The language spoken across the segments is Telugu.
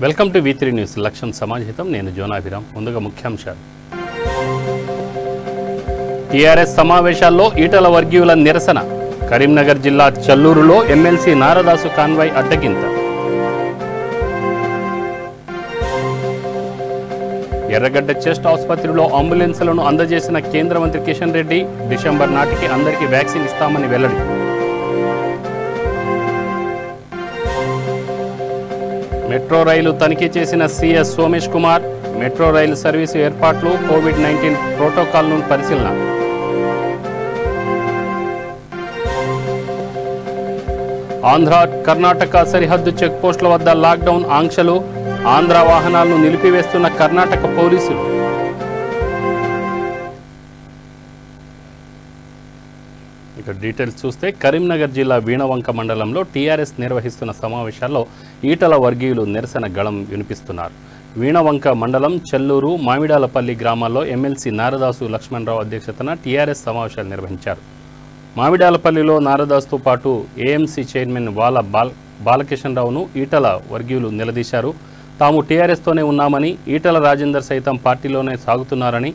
Welcome to V3 news. లక్ష్యం సమాజహితం. నేను జోనాభిరామ్. ముందుగా ముఖ్యాంశాలు. టీఆర్ఎస్ సమావేశాల్లో ఈటల వర్గీయుల నిరసన. కరీంనగర్ జిల్లా చల్లూరులో ఎమ్మెల్సీ నారదాసు కాన్వాయ్ అడ్డగింత. ఎర్రగడ్డ చెస్ట్ ఆసుపత్రిలో అంబులెన్స్లను అందజేసిన కేంద్ర మంత్రి కిషన్ రెడ్డి. డిసెంబర్ నాటికి అందరికీ వ్యాక్సిన్ ఇస్తామని వెల్లడి. మెట్రో రైలు తనిఖీ చేసిన సీఎస్ సోమేష్ కుమార్. మెట్రో రైలు సర్వీసు ఏర్పాట్లు, కోవిడ్-19 ప్రోటోకాల్ను పరిశీలన. ఆంధ్ర కర్ణాటక సరిహద్దు చెక్ పోస్టుల వద్ద లాక్డౌన్ ఆంక్షలు. ఆంధ్ర వాహనాలను నిలిపివేస్తున్న కర్ణాటక పోలీసులు. ఇక డీటెయిల్స్ చూస్తే కరీంనగర్ జిల్లా వీణవంక మండలంలో టీఆర్ఎస్ నిర్వహిస్తున్న సమావేశాల్లో ఈటల వర్గీయులు నిరసన గళం వినిపిస్తున్నారు. వీణవంక మండలం చెల్లూరు, మామిడాలపల్లి గ్రామాల్లో ఎమ్మెల్సీ నారదాసు లక్ష్మణరావు అధ్యక్షతన టీఆర్ఎస్ సమావేశాలు నిర్వహించారు. మామిడాలపల్లిలో నారదాసుతో పాటు ఏఎంసీ చైర్మన్ వాల బాలకిషన్ రావును ఈటల వర్గీయులు నిలదీశారు. తాము టీఆర్ఎస్తోనే ఉన్నామని, ఈటల రాజేందర్ సైతం పార్టీలోనే సాగుతున్నారని,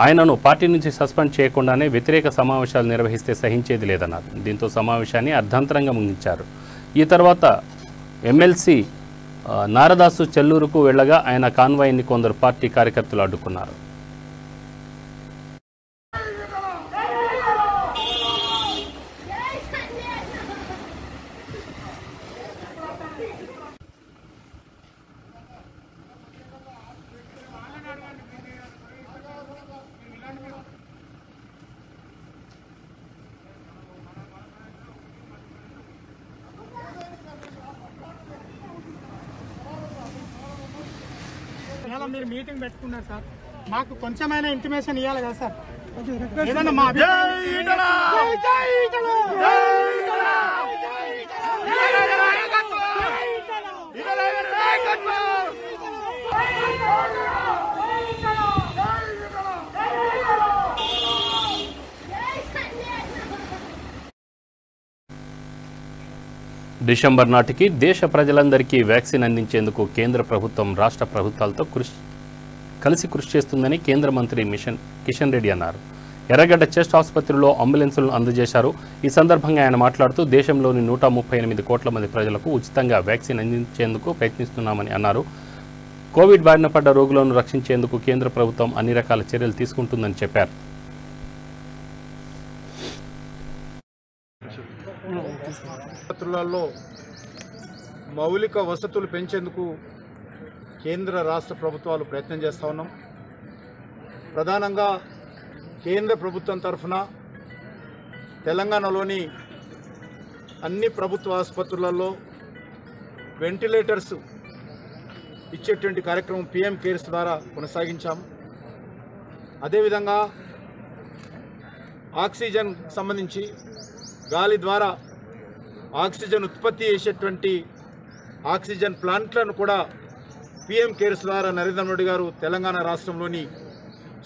ఆయనను పార్టీ నుంచి సస్పెండ్ చేయకుండానే వ్యతిరేక సమావేశాలు నిర్వహిస్తే సహించేది లేదన్నారు. దీంతో సమావేశాన్ని అర్ధాంతరంగా ముగించారు. ఈ తర్వాత ఎమ్మెల్సీ నారదాసు చెల్లూరుకు వెళ్లగా ఆయన కాన్వాయ్ని కొందరు పార్టీ కార్యకర్తలు అడ్డుకున్నారు. మీరు మీటింగ్ పెట్టుకున్నారు సార్, మాకు కొంచెమైనా ఇంటిమేషన్ ఇవ్వాలి కదా సార్. డిసెంబర్ నాటికి దేశ ప్రజలందరికీ వ్యాక్సిన్ అందించేందుకు కేంద్ర ప్రభుత్వం రాష్ట్ర ప్రభుత్వాలతో కలిసి కృషి చేస్తుందని కేంద్ర మంత్రి కిషన్ రెడ్డి అన్నారు. ఎర్రగడ్డ చెస్ట్ ఆసుపత్రిలో అంబులెన్సులను అందజేశారు. ఈ సందర్భంగా ఆయన మాట్లాడుతూ దేశంలోని 138 కోట్ల మంది ప్రజలకు ఉచితంగా వ్యాక్సిన్ అందించేందుకు ప్రయత్నిస్తున్నామని అన్నారు. కోవిడ్ బారిన పడ్డ రోగులను రక్షించేందుకు కేంద్ర ప్రభుత్వం అన్ని రకాల చర్యలు తీసుకుంటుందని చెప్పారు. ఆసుపత్రులలో మౌలిక వసతులు పెంచేందుకు కేంద్ర రాష్ట్ర ప్రభుత్వాలు ప్రయత్నం చేస్తూ ఉన్నాం. ప్రధానంగా కేంద్ర ప్రభుత్వం తరఫున తెలంగాణలోని అన్ని ప్రభుత్వ ఆసుపత్రులలో వెంటిలేటర్స్ ఇచ్చేటువంటి కార్యక్రమం PM కేర్స్ ద్వారా కొనసాగించాము. అదేవిధంగా ఆక్సిజన్ సంబంధించి గాలి ద్వారా ఆక్సిజన్ ఉత్పత్తి చేసేటువంటి ఆక్సిజన్ ప్లాంట్లను కూడా PM కేర్స్ ద్వారా నరేంద్ర మోడీ గారు తెలంగాణ రాష్ట్రంలోని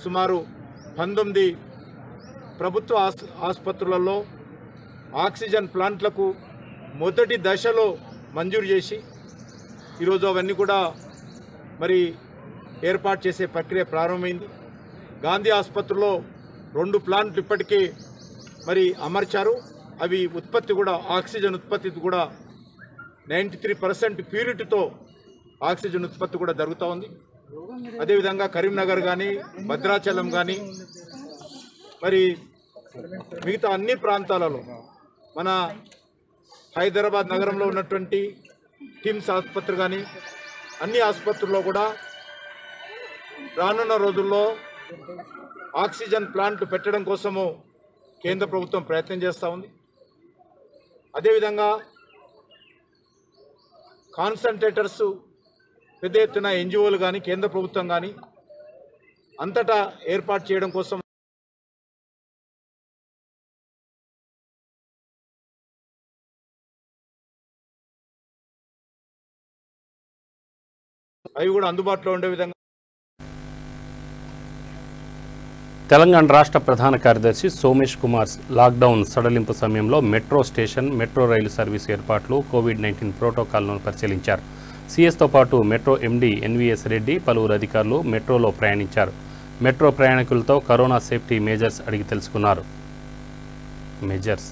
సుమారు 19 ప్రభుత్వ ఆసుపత్రులలో ఆక్సిజన్ ప్లాంట్లకు మొదటి దశలో మంజూరు చేసి ఈరోజు అవన్నీ కూడా మరి ఏర్పాటు చేసే ప్రక్రియ ప్రారంభమైంది. గాంధీ ఆసుపత్రిలో 2 ప్లాంట్లు ఇప్పటికే మరి అమర్చారు. అవి ఉత్పత్తి కూడా ఆక్సిజన్ ఉత్పత్తి కూడా 93% ప్యూరిటీతో ఆక్సిజన్ ఉత్పత్తి కూడా జరుగుతూ ఉంది. అదేవిధంగా కరీంనగర్ కానీ, భద్రాచలం కానీ, మరి మిగతా అన్ని ప్రాంతాలలో, మన హైదరాబాద్ నగరంలో ఉన్నటువంటి టిమ్స్ ఆసుపత్రి కానీ, అన్ని ఆసుపత్రుల్లో కూడా రానున్న రోజుల్లో ఆక్సిజన్ ప్లాంట్లు పెట్టడం కోసము కేంద్ర ప్రభుత్వం ప్రయత్నం చేస్తూ ఉంది. అదేవిధంగా కాన్సన్ట్రేటర్స్ పెద్ద ఎత్తున NGOలు కానీ, కేంద్ర ప్రభుత్వం కానీ అంతటా ఏర్పాటు చేయడం కోసం అవి కూడా అందుబాటులో ఉండే విధంగా తెలంగాణ రాష్ట్ర ప్రధాన కార్యదర్శి సోమేష్ కుమార్ లాక్డౌన్ సడలింపు సమయంలో మెట్రో స్టేషన్, మెట్రో రైలు సర్వీసు ఏర్పాట్లు, కోవిడ్-19 ప్రోటోకాల్ను పరిశీలించారు. సీఎస్తో పాటు మెట్రో ఎండీ ఎన్వీఎస్ రెడ్డి పలువురు అధికారులు మెట్రోలో ప్రయాణించారు. మెట్రో ప్రయాణికులతో కరోనా సేఫ్టీ మేజర్స్ అడిగి తెలుసుకున్నారు. మేజర్స్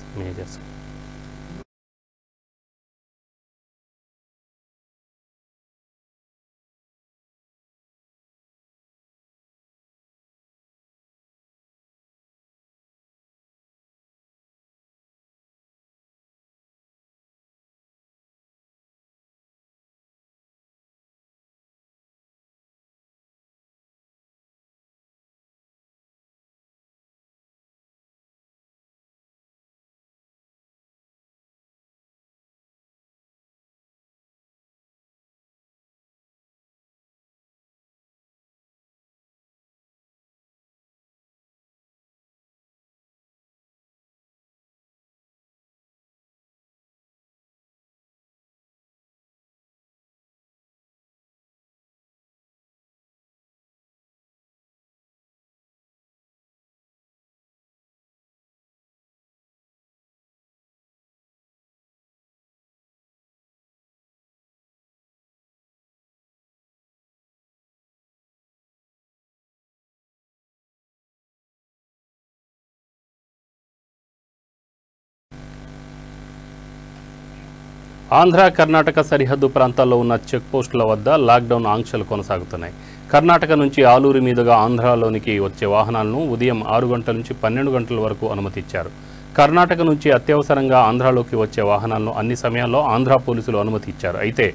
ఆంధ్ర కర్ణాటక సరిహద్దు ప్రాంతాల్లో ఉన్న చెక్ పోస్టుల వద్ద లాక్డౌన్ ఆంక్షలు కొనసాగుతున్నాయి. కర్ణాటక నుంచి ఆలూరు మీదుగా ఆంధ్రాలోనికి వచ్చే వాహనాలను ఉదయం 6 గంటల నుంచి 12 గంటల వరకు అనుమతిచ్చారు. కర్ణాటక నుంచి అత్యవసరంగా ఆంధ్రాలోకి వచ్చే వాహనాలను అన్ని సమయాల్లో ఆంధ్ర పోలీసులు అనుమతి ఇచ్చారు. అయితే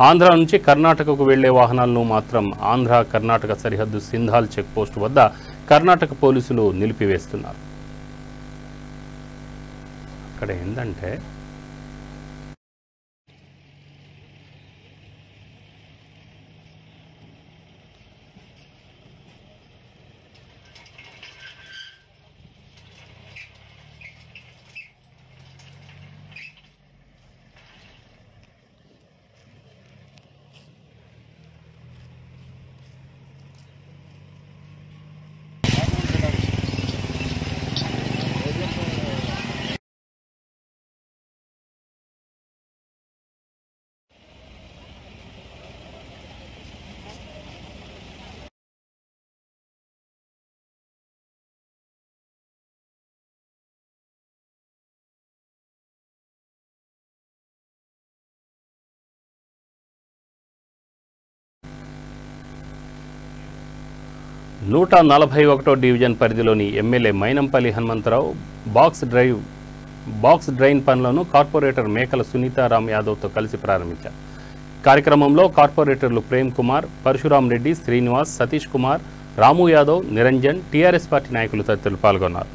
ఆంధ్ర నుంచి కర్ణాటకకు వెళ్లే వాహనాలను మాత్రం ఆంధ్ర కర్ణాటక సరిహద్దు సింధాల్ చెక్ పోస్టు వద్ద కర్ణాటక పోలీసులు నిలిపివేస్తున్నారు. అక్కడ ఏంటంటే నూట 41వ డివిజన్ పరిధిలోని MLA Mynampally Hanumantharao box drain పనులను కార్పొరేటర్ మేకల సునీతారాం యాదవ్తో కలిసి ప్రారంభించారు. కార్యక్రమంలో కార్పొరేటర్లు ప్రేమ్ కుమార్, పరశురాం రెడ్డి, శ్రీనివాస్, సతీష్ కుమార్, రాము యాదవ్, నిరంజన్, టీఆర్ఎస్ పార్టీ నాయకులు తదితరులు పాల్గొన్నారు.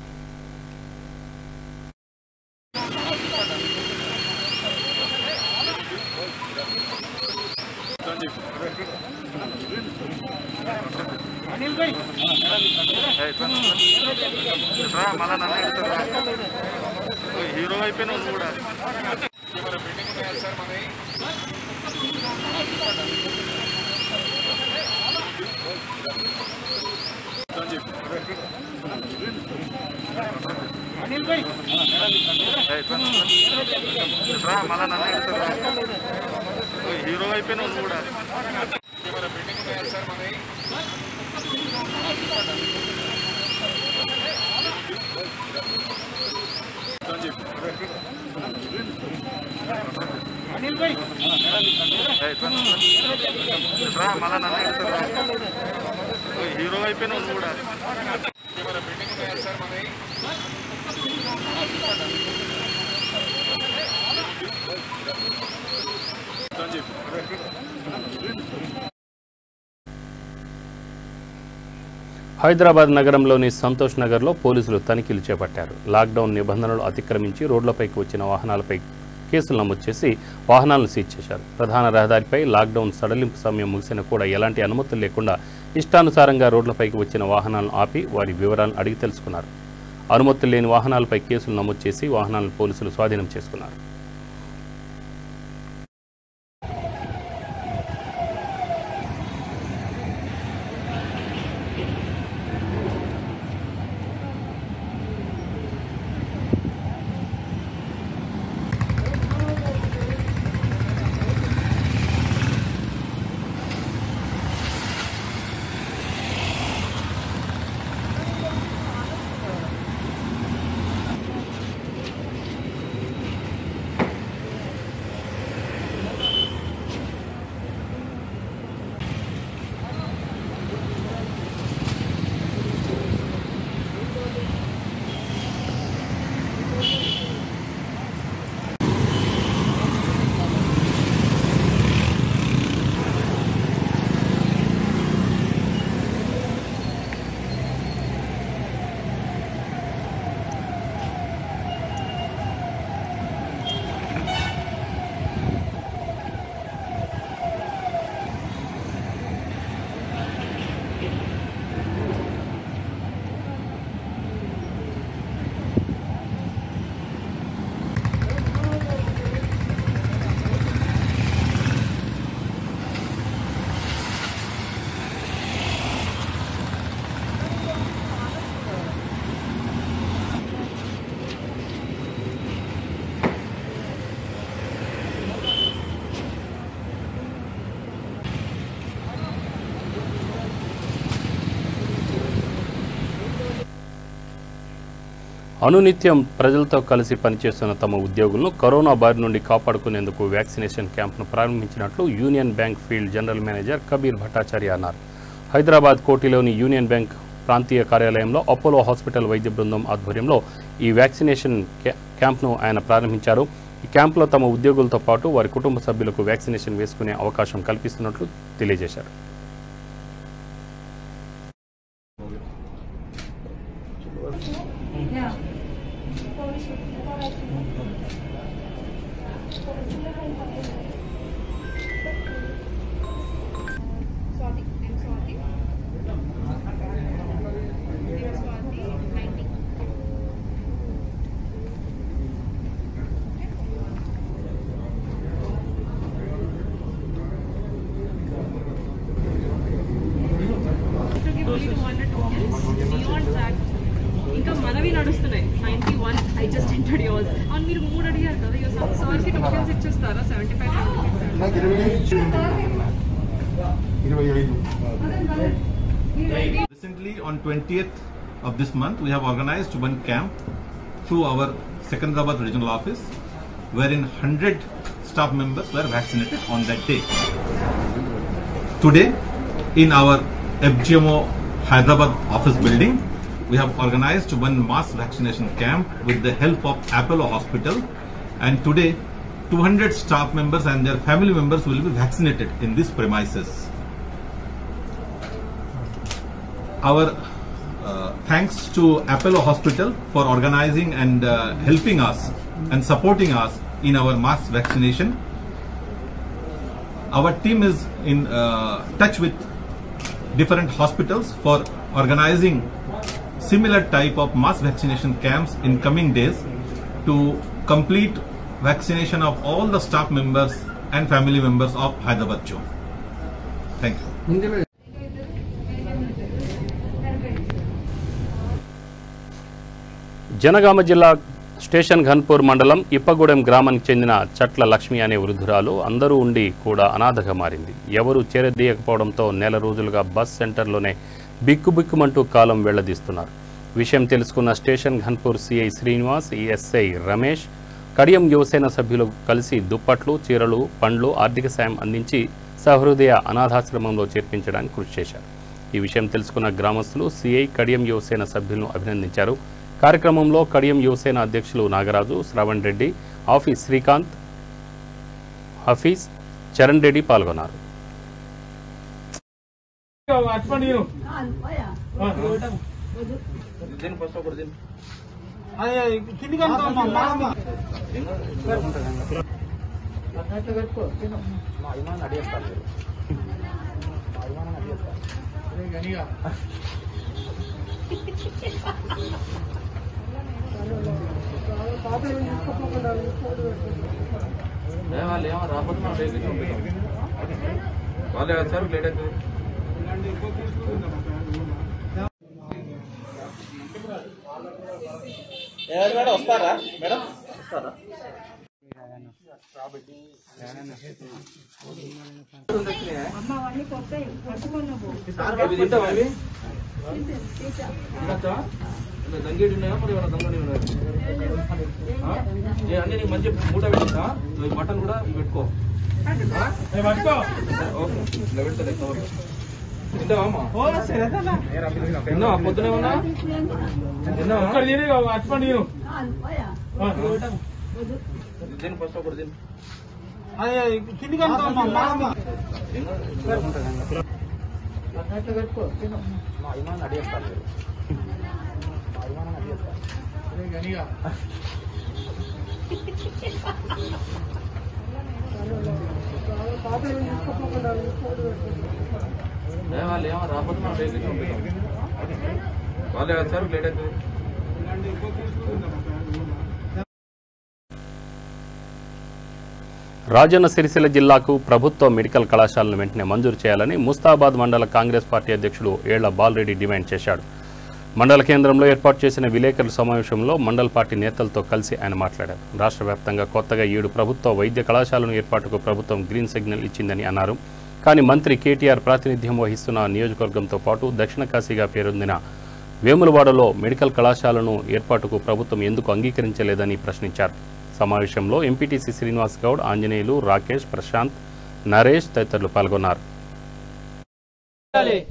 హీరో అయిపోయినా కూడా మళ్ళా నన్ను హీరో అయిపోయినా కూడా మళ్ళా నన్ను హీరో అయిపోయినా కూడా హైదరాబాద్ నగరంలోని సంతోష్ నగర్లో పోలీసులు తనిఖీలు చేపట్టారు. లాక్డౌన్ నిబంధనలు అతిక్రమించి రోడ్లపైకి వచ్చిన వాహనాలపై కేసులు నమోదు చేసి వాహనాలను సీజ్ చేశారు. ప్రధాన రహదారిపై లాక్డౌన్ సడలింపు సమయం ముగిసినా కూడా ఎలాంటి అనుమతులు లేకుండా ఇష్టానుసారంగా రోడ్లపైకి వచ్చిన వాహనాలను ఆపి వారి వివరాలను అడిగి తెలుసుకున్నారు. అనుమతులు లేని వాహనాలపై కేసులు నమోదు చేసి వాహనాలను పోలీసులు స్వాధీనం చేసుకున్నారు. అనునిత్యం ప్రజలతో కలిసి పనిచేస్తున్న తమ ఉద్యోగులను కరోనా బారి నుండి కాపాడుకునేందుకు వ్యాక్సినేషన్ క్యాంప్ను ప్రారంభించినట్లు union bank field general manager Kabir Bhattacharya అన్నారు. హైదరాబాద్ కోటిలోని యూనియన్ బ్యాంక్ ప్రాంతీయ కార్యాలయంలో అపోలో హాస్పిటల్ వైద్య బృందం ఆధ్వర్యంలో ఈ వ్యాక్సినేషన్ క్యాంప్ను ఆయన ప్రారంభించారు. ఈ క్యాంపులో తమ ఉద్యోగులతో పాటు వారి కుటుంబ సభ్యులకు వ్యాక్సినేషన్ వేసుకునే అవకాశం కల్పిస్తున్నట్లు తెలియజేశారు. ఇంకా మనవి నడుస్తున్నాయి 91 I just entered yours and మీరు మూడు అడిగారు కదా యోర్ సార్కి టోకెన్స్ ఇచ్చేస్తారా 75. Recently on 20th of this month we have organized one camp through our Secunderabad regional office wherein 100 staff members were vaccinated on that day. Today in our FGMO Hyderabad office building we have organized one mass vaccination camp with the help of Apollo Hospital, and today 200 staff members and their family members will be vaccinated in this premises. Our thanks to Apollo Hospital for organizing and helping us and supporting us in our mass vaccination. Our team is in touch with different hospitals for organizing similar type of mass vaccination camps in coming days to complete vaccination of all the staff members and family members of Hyderabad Zoo. Thank you. Janagama జిల్లా స్టేషన్ ఘన్పూర్ మండలం ఇప్పగూడెం గ్రామానికి చెందిన చట్ల లక్ష్మి అనే వృద్ధురాలు అందరూ ఉండి కూడా అనాథగా మారింది. ఎవరూ చేరదీయకపోవడంతో నెల రోజులుగా బస్ సెంటర్లోనే బిక్కుబిక్కుమంటూ కాలం వెళ్లదీస్తున్నారు. విషయం తెలుసుకున్న station Ghanpur CI Srinivas, SI Ramesh, Kadiyam Yuvasena సభ్యులు కలిసి దుప్పట్లు, చీరలు, పండ్లు, ఆర్థిక సాయం అందించి సహృదయ అనాథాశ్రమంలో చేర్పించడానికి కృషి చేశారు. ఈ విషయం తెలుసుకున్న గ్రామస్తులు సిఐ, కడియం యువసేన సభ్యులను అభినందించారు. కార్యక్రమంలో కడియం యువసేన అధ్యక్షులు నాగరాజు, శ్రవణ్ రెడ్డి, ఆఫీస్ శ్రీకాంత్, హఫీజ్, చరణ్ రెడ్డి పాల్గొన్నారు. వాళ్ళు ఏమో రాకపోతే మనం బేసిక్ పంపిస్తాం. వాళ్ళే కదా సార్ లేట్ అవుతుంది. ఎవరు మేడం వస్తారా? మేడం వస్తారా? దంగేడి ఉన్నాయా మరి ఏమైనా దొంగని ఉన్నాయా? అన్ని నీకు మంచి మూట పెట్టిందా? మటన్ కూడా పెట్టుకో. పెడతా తింటావా? తిన్నావా? పొద్దునే ఉన్నా తిన్నావా? తిను ఫస్ట్ ఒకటి తిను. వాళ్ళు ఏమో రాకపోతే మనం బేసిక్ పంపిస్తాం. వాళ్ళే కదా సార్ లేట్ అవుతుంది. రాజన్న సిరిసిల్ల జిల్లాకు ప్రభుత్వ మెడికల్ కళాశాలను వెంటనే మంజూరు చేయాలని ముస్తాబాద్ మండల కాంగ్రెస్ పార్టీ అధ్యక్షుడు ఏళ్ల బాలరెడ్డి డిమాండ్ చేశాడు. మండల కేంద్రంలో ఏర్పాటు చేసిన విలేకరుల సమావేశంలో మండల పార్టీ నేతలతో కలిసి ఆయన మాట్లాడారు. రాష్ట్ర వ్యాప్తంగా కొత్తగా 7 ప్రభుత్వ వైద్య కళాశాలను ఏర్పాటుకు ప్రభుత్వం గ్రీన్ సిగ్నల్ ఇచ్చిందని అన్నారు. కానీ మంత్రి కేటీఆర్ ప్రాతినిధ్యం వహిస్తున్న నియోజకవర్గంతో పాటు దక్షిణ కాశీగా పేరొందిన వేములవాడలో మెడికల్ కళాశాలను ఏర్పాటుకు ప్రభుత్వం ఎందుకు అంగీకరించలేదని ప్రశ్నించారు. సమావేశంలో ఎంపీటీసీ శ్రీనివాస్ గౌడ్, ఆంజనేయులు, రాకేష్, ప్రశాంత్, నరేష్ తదితరులు పాల్గొన్నారు.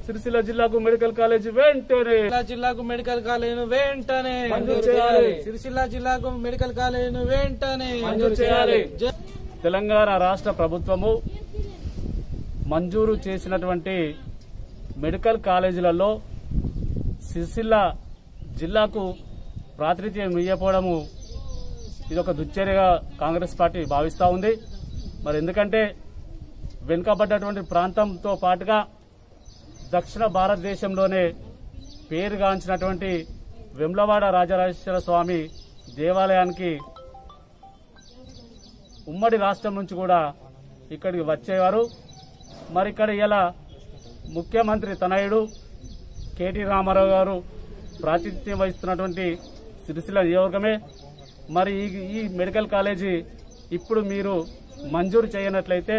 సిరిసిల్ల జిల్లాకు మెడికల్ కాలేజ్ వెంటనే, జిల్లాకు మెడికల్ కాలేజ్ వెంటనే సిరిసిల్ల జిల్లాకు మెడికల్ కాలేజ్ వెంటనే మంజూరు చేయాలి. తెలంగాణ రాష్ట్ర ప్రభుత్వము మంజూరు చేసినటువంటి మెడికల్ కాలేజీలలో సిరిసిల్ల జిల్లాకు ప్రాతినిధ్యం ఇవ్వకపోవడము ఇదొక దుశ్చర్యగా కాంగ్రెస్ పార్టీ భావిస్తూ ఉంది. మరి ఎందుకంటే వెనుకబడ్డటువంటి ప్రాంతంతో పాటుగా దక్షిణ భారతదేశంలోనే పేరుగాంచినటువంటి వేములవాడ రాజరాజేశ్వర స్వామి దేవాలయానికి ఉమ్మడి రాష్ట్రం నుంచి కూడా ఇక్కడికి వచ్చేవారు. మరి ఇక్కడ ఇలా ముఖ్యమంత్రి తనయుడు కేటీ రామారావు గారు ప్రాతినిధ్యం వహిస్తున్నటువంటి సిరిసిల్ల నియోజకవర్గమే. మరి ఈ మెడికల్ కాలేజీ ఇప్పుడు మీరు మంజూరు చేయనట్లయితే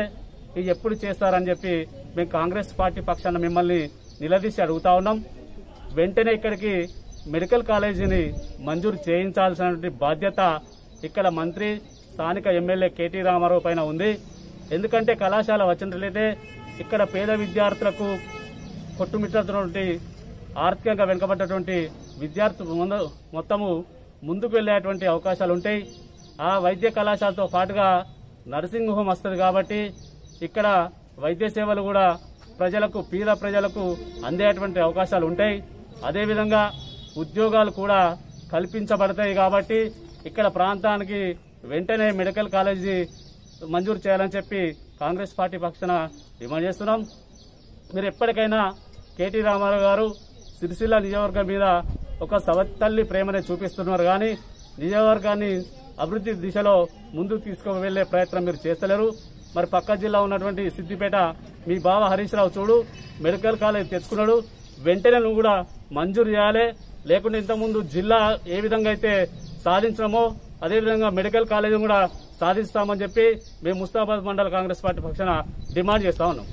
ఇది ఎప్పుడు చేస్తారని చెప్పి మేము కాంగ్రెస్ పార్టీ పక్షాన మిమ్మల్ని నిలదీసి అడుగుతా ఉన్నాం. వెంటనే ఇక్కడికి మెడికల్ కాలేజీని మంజూరు చేయించాల్సినటువంటి బాధ్యత ఇక్కడ మంత్రి, స్థానిక ఎమ్మెల్యే కేటీ రామారావు పైన ఉంది. ఎందుకంటే కళాశాల వచ్చినట్లయితే ఇక్కడ పేద విద్యార్థులకు కొట్టుమిట్టినటువంటి ఆర్థికంగా వెనుకబడ్డటువంటి విద్యార్థులు మొత్తము ముందుకు వెళ్లేటువంటి అవకాశాలు ఉంటాయి. ఆ వైద్య కళాశాలతో పాటుగా నర్సింగ్ హోమ్ వస్తుంది కాబట్టి ఇక్కడ వైద్య సేవలు కూడా ప్రజలకు, పేద ప్రజలకు అందేటువంటి అవకాశాలు ఉంటాయి. అదేవిధంగా ఉద్యోగాలు కూడా కల్పించబడతాయి. కాబట్టి ఇక్కడ ప్రాంతానికి వెంటనే మెడికల్ కాలేజీ మంజూరు చేయాలని చెప్పి కాంగ్రెస్ పార్టీ పక్షాన డిమాండ్ చేస్తున్నాం. మీరు ఎప్పటికైనా కేటీ రామారావు గారు సిరిసిల్ల నియోజకవర్గం మీద ఒక సవతల్లి ప్రేమనే చూపిస్తున్నారు, కానీ నియోజకవర్గాన్ని అభివృద్ధి దిశలో ముందుకు తీసుకువెళ్లే ప్రయత్నం మీరు చేస్తలేరు. మరి పక్క జిల్లా ఉన్నటువంటి సిద్దిపేట మీ బావ హరీష్ రావు చూడు మెడికల్ కాలేజ్ తెచ్చుకున్నాడు, వెంటనే నువ్వు కూడా మంజూరు చేయాలి. లేకుంటే ఇంతకుముందు జిల్లా ఏ విధంగా అయితే సాధించడమో అదేవిధంగా మెడికల్ కాలేజీ కూడా సాధిస్తామని చెప్పి మేము ముస్తాబాద్ మండల కాంగ్రెస్ పార్టీ పక్షాన డిమాండ్ చేస్తా ఉన్నాం.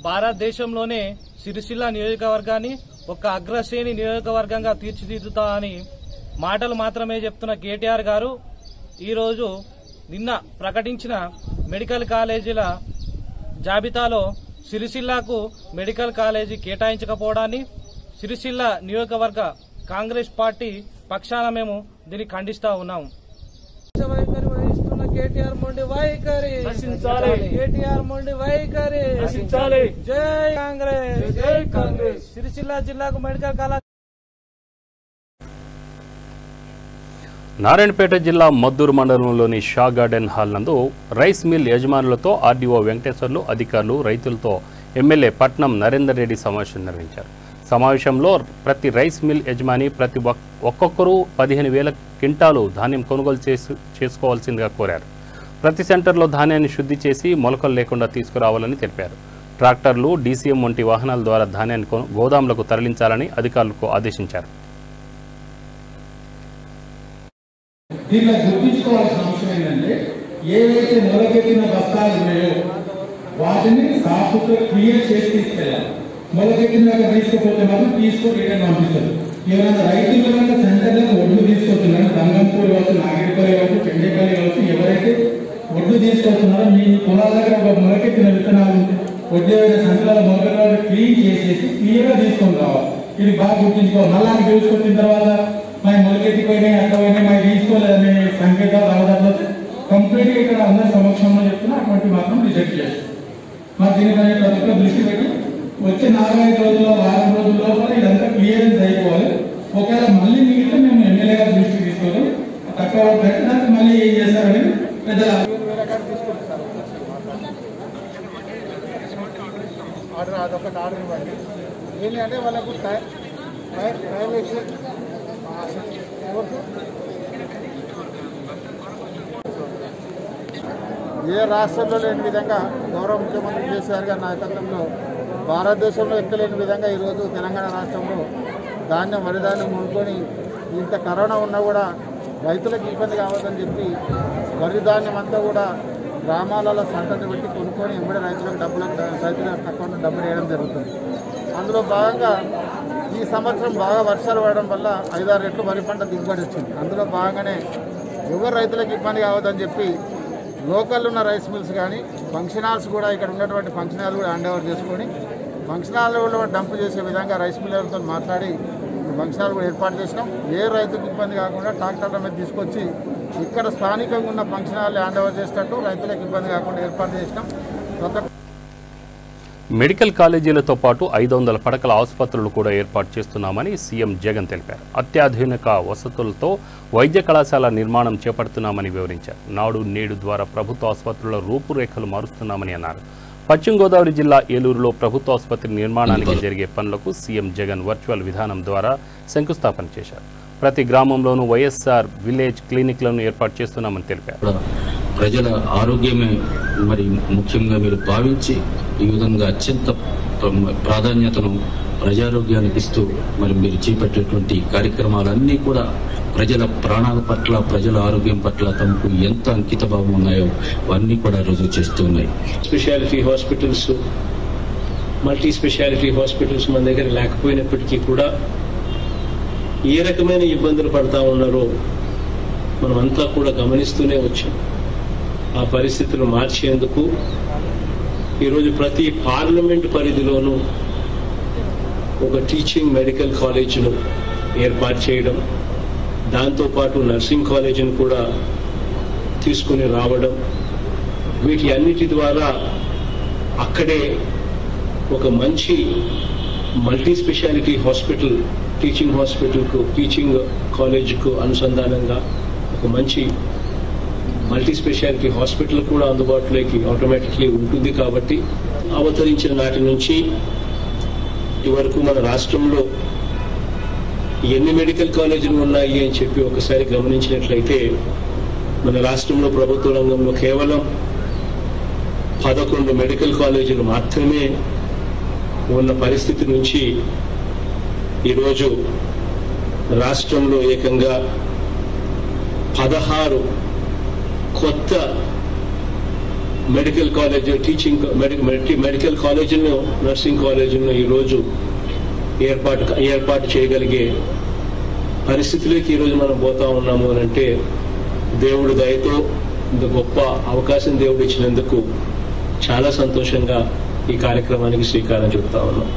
భారతదేశంలోనే సిరిసిల్ల నియోజకవర్గాన్ని ఒక అగ్రశ్రేణి నియోజకవర్గంగా తీర్చిదిద్దుతా అని మాటలు మాత్రమే చెప్తున్న కేటీఆర్ గారు ఈరోజు నిన్న ప్రకటించిన మెడికల్ కాలేజీల జాబితాలో సిరిసిల్లకు మెడికల్ కాలేజీ కేటాయించకపోవడాన్ని సిరిసిల్ల నియోజకవర్గ కాంగ్రెస్ పార్టీ పక్షాన మేము దీన్ని ఖండిస్తా ఉన్నాము. వైఖరి వహిస్తున్న కేటీఆర్ మొండి వైఖరి నశించాలి. కేటీఆర్ మొండి వైఖరి నశించాలి. జై కాంగ్రెస్, జై కాంగ్రెస్. సిరిసిల్ల జిల్లాకు మెడికల్ కాలేజ్. నారాయణపేట జిల్లా మద్దూరు మండలంలోని షా గార్డెన్ హాల్ నందు రైస్ మిల్ యజమానులతో ఆర్డీఓ వెంకటేశ్వర్లు, అధికారులు, రైతులతో ఎమ్మెల్యే పట్నం నరేందర్ రెడ్డి సమావేశం నిర్వహించారు. సమావేశంలో ప్రతి రైస్ మిల్ యజమాని ఒక్కొక్కరు 15,000 క్వింటాలు ధాన్యం కొనుగోలు చేసుకోవాల్సిందిగా కోరారు. ప్రతి సెంటర్లో ధాన్యాన్ని శుద్ధి చేసి మొలకలు లేకుండా తీసుకురావాలని తెలిపారు. ట్రాక్టర్లు, డీసీఎం వంటి వాహనాల ద్వారా ధాన్యాన్ని గోదాములకు తరలించాలని అధికారులకు ఆదేశించారు. దీనిలో గుర్తించుకోవాల్సిన అంశం ఏంటంటే ఏవైతే మొలకెత్తిన బస్తాలు ఉన్నాయో వాటిని సాఫ్ట్గా క్లియర్ చేసి తీసుకెళ్ళాలి. మొలకెత్తినాక తీసుకుపోతే మాత్రం తీసుకొని రిటర్న్ పంపిస్తారు. ఏమైనా రైతులు కనుక సెంటర్లకు ఒడ్లు తీసుకొస్తున్నారు, రంగంపూర్ కావచ్చు, నాగిరిపల్లి కావచ్చు, చెండేపల్లి కావచ్చు, ఎవరైతే ఒడ్లు తీసుకొస్తున్నారో మీ పొలాల దగ్గర ఒక మొలకెత్తిన విత్తనాలు ఒడ్లు సంచుల మొలకలు క్లీన్ చేసేసి క్లియర్గా తీసుకొని రావాలి. ఇది బాగా గుర్తించుకోవాలి. మళ్ళీ చూసుకొచ్చిన తర్వాత మా మొలకెత్తిపోయినాయి, అట్లా పోయినాయి, మాకు తీసుకోలేదనే సంకేతాలు రావడంతో కంప్లీట్గా ఇక్కడ అందరి సమక్షంలో చెప్తున్నా అటువంటి మాత్రం రిజెక్ట్ చేస్తాం. మరి దీనిపైన ప్రతి ఒక్క దృష్టి పెట్టి వచ్చే 4-5 రోజుల్లో, వారం రోజుల లోపల ఇదంతా క్లియరెన్స్ అయిపోవాలి. ఒకవేళ మళ్ళీ మిగిలితే మేము ఎమ్మెల్యే గారి దృష్టికి తీసుకోవాలి. తక్కువ పెట్టి దానికి మళ్ళీ ఏం చేస్తారని పెద్దల ఆర్డర్, అదొకటి ఆర్డర్ ఇవ్వండి. ఏంటంటే వాళ్ళకు ఏ రాష్ట్రంలో లేని విధంగా గౌరవ ముఖ్యమంత్రి కేసీఆర్ గారి నాయకత్వంలో భారతదేశంలో ఎక్కలేని విధంగా ఈరోజు తెలంగాణ రాష్ట్రంలో ధాన్యం, వరి ధాన్యం కొనుక్కొని ఇంత కరోనా ఉన్నా కూడా రైతులకు ఇబ్బంది కావద్దని చెప్పి వరి ధాన్యం అంతా కూడా గ్రామాలలో సంతని పెట్టి కొనుక్కొని ఎంబడి రైతుల అకౌంట్లో డబ్బులు వేయడం జరుగుతుంది. అందులో భాగంగా ఈ సంవత్సరం బాగా వర్షాలు పడడం వల్ల 5-6 రెట్లు వరి పంట దిగుబడి వచ్చింది. అందులో భాగంగానే ఎవరు రైతులకు ఇబ్బంది కావద్దని చెప్పి లోకల్ ఉన్న రైస్ మిల్స్ కానీ ఫంక్షన్ హాల్స్ కూడా ఇక్కడ ఉన్నటువంటి ఫంక్షన్ హాల్ కూడా హ్యాండ్ ఓవర్ చేసుకొని ఫంక్షన్ హాల్లో డంప్ చేసే విధంగా రైస్ మిల్లర్లతో మాట్లాడి ఫంక్షన్ హాల్ కూడా ఏర్పాటు చేసినాం. ఏ రైతుకు ఇబ్బంది కాకుండా ట్రాక్టర్ల మీద తీసుకొచ్చి ఇక్కడ స్థానికంగా ఉన్న ఫంక్షన్ హాల్ హ్యాండ్ ఓవర్ చేసేటట్టు రైతులకు ఇబ్బంది కాకుండా ఏర్పాటు చేసినాం. మెడికల్ కాలేజీలతో పాటు 500 పడకల ఆసుపత్రులు కూడా ఏర్పాటు చేస్తున్నామని సీఎం జగన్ తెలిపారు. అత్యాధునిక వసతులతో వైద్య కళాశాల నిర్మాణం చేపడుతున్నామని వివరించారు. నాడు నేడు ద్వారా ప్రభుత్వ ఆసుపత్రుల రూపురేఖలు మారుస్తున్నామని అన్నారు. పశ్చిమ గోదావరి జిల్లా ఏలూరులో ప్రభుత్వ ఆసుపత్రి నిర్మాణానికి జరిగే పనులకు సీఎం జగన్ వర్చువల్ విధానం ద్వారా శంకుస్థాపన చేశారు. ప్రతి గ్రామంలోనూ వైఎస్ఆర్ విలేజ్ క్లినిక్లను ఏర్పాటు చేస్తున్నామని తెలిపారు. ప్రజల ఆరోగ్యమే మరి ముఖ్యంగా మీరు భావించి ఈ విధంగా అత్యంత ప్రాధాన్యతను ప్రజారోగ్యానికి ఇస్తూ మరి మీరు చేపట్టేటువంటి కార్యక్రమాలన్నీ కూడా ప్రజల ప్రాణాల పట్ల ప్రజల ఆరోగ్యం పట్ల తమకు ఎంత అంకిత భావం ఉన్నాయో అవన్నీ కూడా రుజువు చేస్తూ ఉన్నాయి. Speciality hospitals, multi speciality hospitals మన దగ్గర లేకపోయినప్పటికీ కూడా ఏ రకమైన ఇబ్బందులు పడతా ఉన్నారో మనం అంతా కూడా గమనిస్తూనే వచ్చాం. ఆ పరిస్థితులు మార్చేందుకు ఈరోజు ప్రతి పార్లమెంట్ పరిధిలోనూ ఒక టీచింగ్ మెడికల్ కాలేజీను ఏర్పాటు చేయడం, దాంతోపాటు నర్సింగ్ కాలేజీని కూడా తీసుకుని రావడం, వీటి అన్నిటి ద్వారా అక్కడే ఒక మంచి మల్టీ స్పెషాలిటీ హాస్పిటల్, టీచింగ్ కాలేజీకు అనుసంధానంగా ఒక మంచి మల్టీ స్పెషాలిటీ హాస్పిటల్ కూడా అందుబాటులోకి ఆటోమేటిక్లీ ఉంటుంది. కాబట్టి అవతరించిన నాటి నుంచి ఇవరకు మన రాష్ట్రంలో ఎన్ని మెడికల్ కాలేజీలు ఉన్నాయి అని చెప్పి ఒకసారి గమనించినట్లయితే మన రాష్ట్రంలో ప్రభుత్వ రంగంలో కేవలం 11 మెడికల్ కాలేజీలు మాత్రమే ఉన్న పరిస్థితి నుంచి ఈరోజు రాష్ట్రంలో ఏకంగా 16 కొత్త మెడికల్ కాలేజీ, మెడికల్ కాలేజీలను, నర్సింగ్ కాలేజీలను ఈరోజు ఏర్పాటు చేయగలిగే పరిస్థితిలోకి ఈరోజు మనం పోతా ఉన్నాము అని అంటే దేవుడి దయతో ఇంత గొప్ప అవకాశం దేవుడు ఇచ్చినందుకు చాలా సంతోషంగా ఈ కార్యక్రమానికి శ్రీకారం చుడతా ఉన్నాం.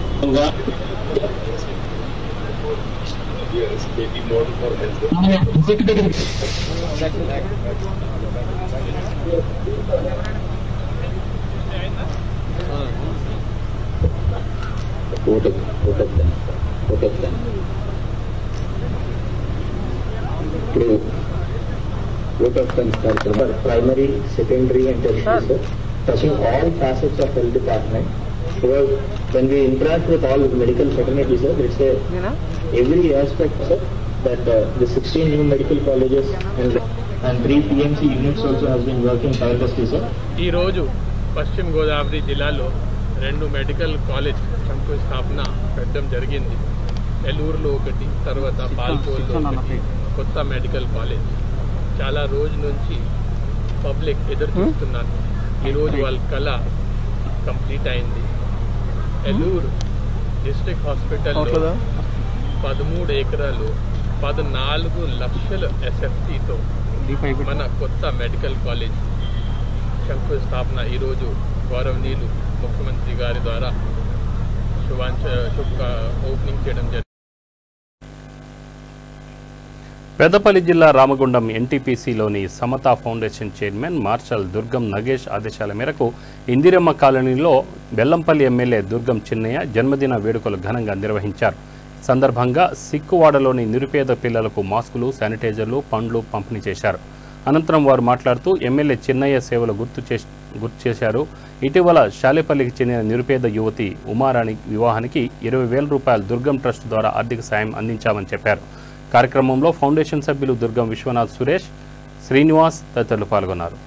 Primary, secondary and tertiary, touching all facets of health department. Because when we interact with all medical fraternities, it's every aspect, sir, that the 16 new medical colleges and 3 PMC units also has been working tirelessly, sir. ఈ రోజు పశ్చిమ గోదావరి జిల్లాలో 2 మెడికల్ కాలేజ్ శంకుస్థాపన పెట్టడం జరిగింది. ఏలూరులో ఒకటి, తర్వాత పాల్కోల్లో ఒకటి కొత్త మెడికల్ కాలేజ్. చాలా రోజు నుంచి పబ్లిక్ ఎదురు చూస్తున్నారు. ఈరోజు వాళ్ళ కళ కంప్లీట్ అయింది. ఏలూరు డిస్ట్రిక్ట్ హాస్పిటల్లో 13 ఎకరాలు 14 లక్షల ఎస్ఎఫ్టీతో మన కొత్త మెడికల్ కాలేజ్ శంకుస్థాపన ఈరోజు గౌరవనీయులు ముఖ్యమంత్రి గారి ద్వారా ఓపెనింగ్ చేయడం జరిగింది. పెద్దపల్లి జిల్లా రామగుండం ఎన్టీపీసీలోని సమతా ఫౌండేషన్ చైర్మన్ మార్షల్ దుర్గం నగేష్ ఆదేశాల మేరకు ఇందిరమ్మ కాలనీలో బెల్లంపల్లి ఎమ్మెల్యే దుర్గం చిన్నయ్య జన్మదిన వేడుకలు ఘనంగా నిర్వహించారు. సందర్భంగా సిక్కువాడలోని నిరుపేద పిల్లలకు మాస్కులు, శానిటైజర్లు, పండ్లు పంపిణీ చేశారు. అనంతరం వారు మాట్లాడుతూ ఎమ్మెల్యే చిన్నయ్య సేవలు గుర్తు చేశారు. ఇటీవల శాలేపల్లికి చెందిన నిరుపేద యువతి ఉమారాణి వివాహానికి 20,000 రూపాయలు దుర్గం ట్రస్ట్ ద్వారా ఆర్థిక సాయం అందించామని చెప్పారు. కార్యక్రమంలో ఫౌండేషన్ సభ్యులు దుర్గం విశ్వనాథ్, సురేష్, శ్రీనివాస్ తదితరులు పాల్గొన్నారు.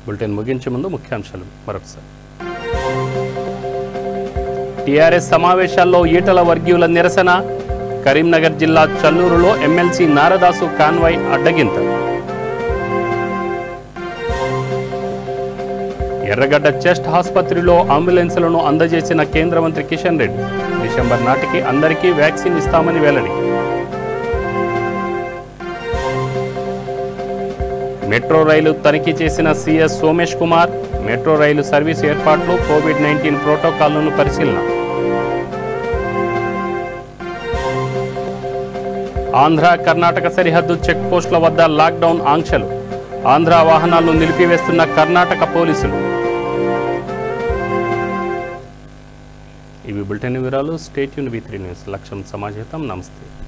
బులెటిన్ ముగించే ముందు ముఖ్యాంశాలు మరొకసారి. టీఆర్ఎస్ సమావేశాల్లో ఈటల వర్గీయుల నిరసన, కరీంనగర్ జిల్లా చల్లూరులో ఎమ్మెల్సీ నారదాసు కాన్వాయ్ అడ్డగింత. ఎర్రగడ్డ చెస్ట్ ఆసుపత్రిలో అంబులెన్సులను అందజేసిన కేంద్ర మంత్రి కిషన్ రెడ్డి. డిసెంబర్ నాటికి అందరికీ వ్యాక్సిన్ ఇస్తామని వెల్లడి. మెట్రో రైలు తనిఖీ చేసిన సీఎస్ సోమేష్ కుమార్. మెట్రో రైలు సర్వీస్ ఏర్పాట్లు, కోవిడ్-19 ప్రోటోకాల్లను పరిశీలన. ఆంధ్ర కర్ణాటక సరిహద్దు చెక్ పోస్టుల వద్ద లాక్డౌన్ ఆంక్షలు. ఆంధ్ర వాహనాలను నిలిపివేస్తున్న కర్ణాటక పోలీసులు. ఇవి బులెటిన్ వివరాలు. Stay tune V3 news. లక్ష్యం సమాజహితం. నమస్తే.